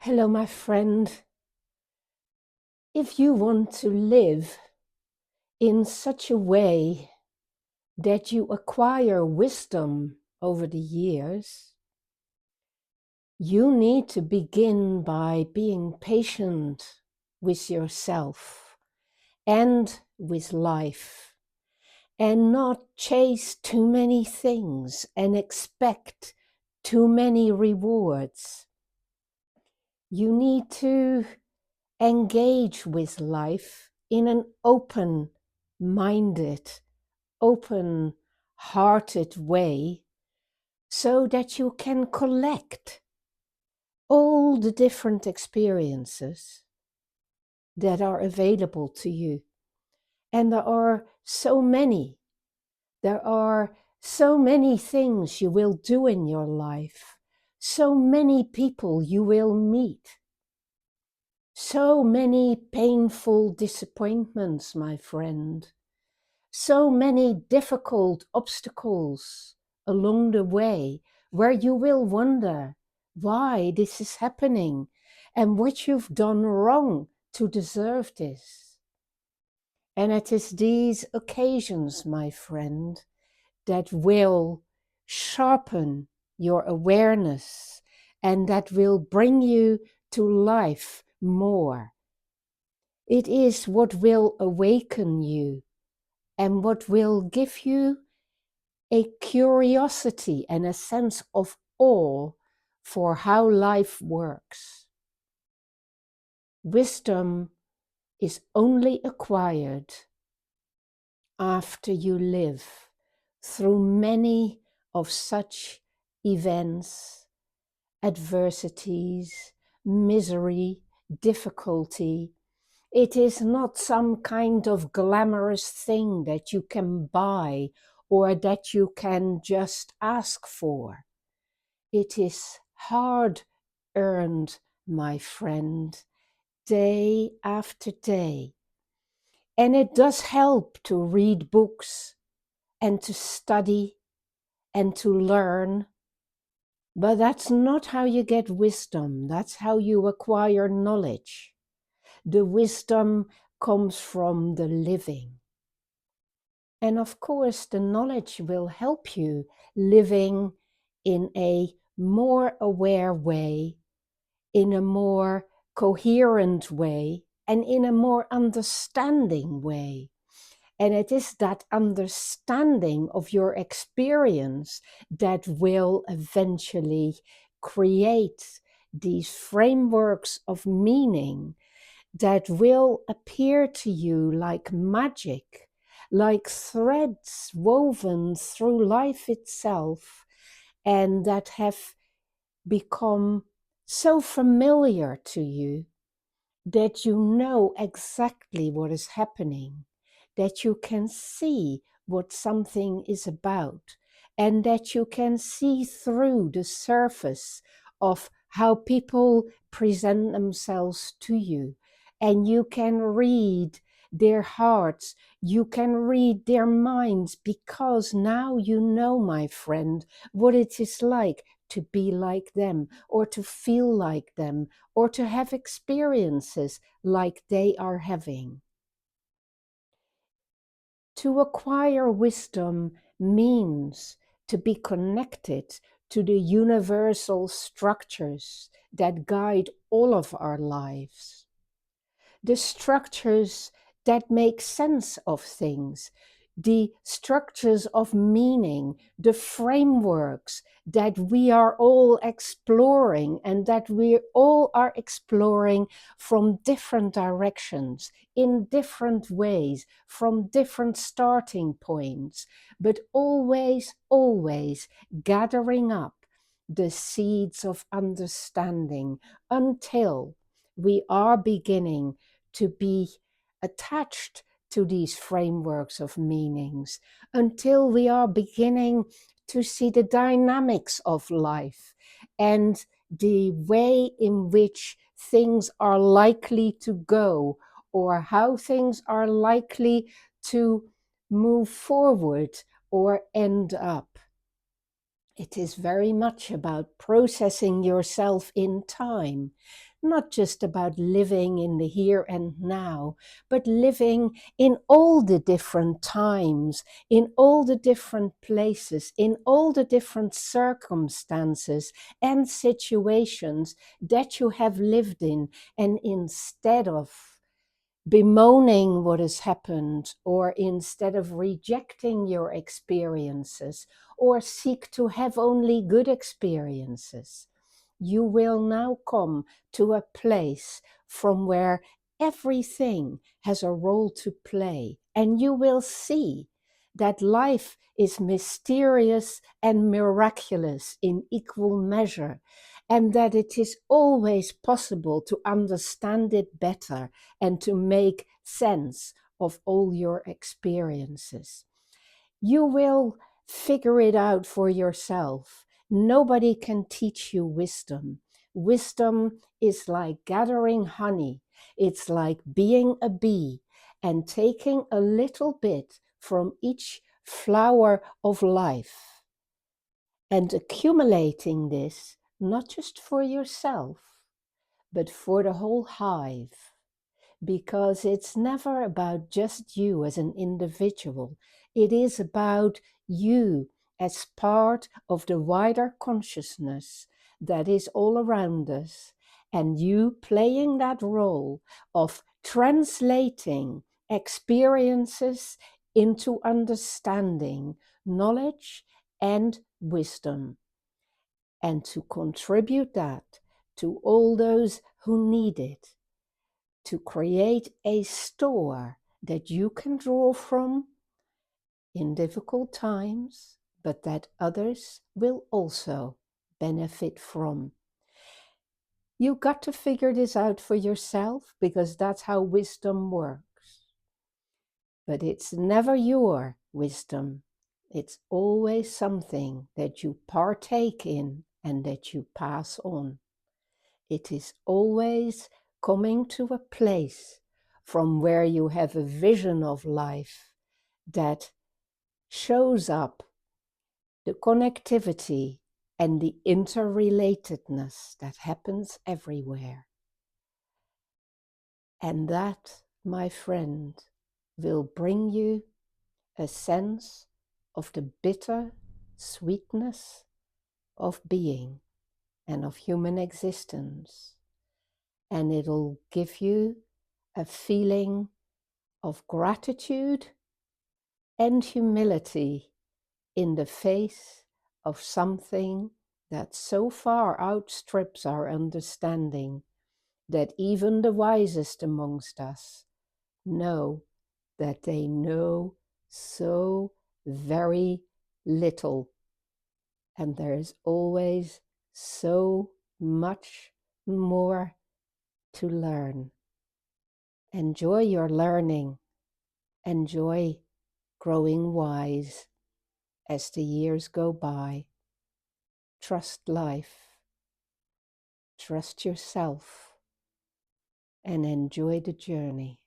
Hello, my friend. If you want to live in such a way that you acquire wisdom over the years, you need to begin by being patient with yourself and with life, and not chase too many things and expect too many rewards. You need to engage with life in an open-minded, open-hearted way so that you can collect all the different experiences that are available to you. And there are so many. There are so many things you will do in your life, so many people you will meet. So many painful disappointments, my friend. So many difficult obstacles along the way where you will wonder why this is happening and what you've done wrong to deserve this. And it is these occasions, my friend, that will sharpen your awareness and that will bring you to life more. It is what will awaken you and what will give you a curiosity and a sense of awe for how life works. Wisdom is only acquired after you live through many of such events, adversities, misery, difficulty. It is not some kind of glamorous thing that you can buy or that you can just ask for. It is hard earned, my friend, day after day. And it does help to read books and to study and to learn. But that's not how you get wisdom. That's how you acquire knowledge. The wisdom comes from the living. And of course, the knowledge will help you living in a more aware way, in a more coherent way, and in a more understanding way. And it is that understanding of your experience that will eventually create these frameworks of meaning that will appear to you like magic, like threads woven through life itself, and that have become so familiar to you that you know exactly what is happening, that you can see what something is about, and that you can see through the surface of how people present themselves to you. And you can read their hearts, you can read their minds, because now you know, my friend, what it is like to be like them, or to feel like them, or to have experiences like they are having. To acquire wisdom means to be connected to the universal structures that guide all of our lives. The structures that make sense of things, the structures of meaning, the frameworks that we are all exploring and that we all are exploring from different directions, in different ways, from different starting points, but always, always gathering up the seeds of understanding until we are beginning to be attached to these frameworks of meanings, until we are beginning to see the dynamics of life and the way in which things are likely to go, or how things are likely to move forward or end up. It is very much about processing yourself in time, not just about living in the here and now, but living in all the different times, in all the different places, in all the different circumstances and situations that you have lived in. And instead of bemoaning what has happened, or instead of rejecting your experiences, or seek to have only good experiences, you will now come to a place from where everything has a role to play, and you will see that life is mysterious and miraculous in equal measure, and that it is always possible to understand it better and to make sense of all your experiences. You will figure it out for yourself. Nobody can teach you wisdom. Wisdom is like gathering honey. It's like being a bee and taking a little bit from each flower of life and accumulating this not just for yourself, but for the whole hive. Because it's never about just you as an individual. It is about you as part of the wider consciousness that is all around us, and you playing that role of translating experiences into understanding, knowledge, and wisdom, and to contribute that to all those who need it, to create a store that you can draw from in difficult times, but that others will also benefit from. You got to figure this out for yourself, because that's how wisdom works. But it's never your wisdom. It's always something that you partake in and that you pass on. It is always coming to a place from where you have a vision of life that shows up the connectivity and the interrelatedness that happens everywhere. And that, my friend, will bring you a sense of the bitter sweetness of being and of human existence. And it'll give you a feeling of gratitude and humility in the face of something that so far outstrips our understanding that even the wisest amongst us know that they know so very little. And there is always so much more to learn. Enjoy your learning. Enjoy growing wise as the years go by. Trust life. Trust yourself. And enjoy the journey.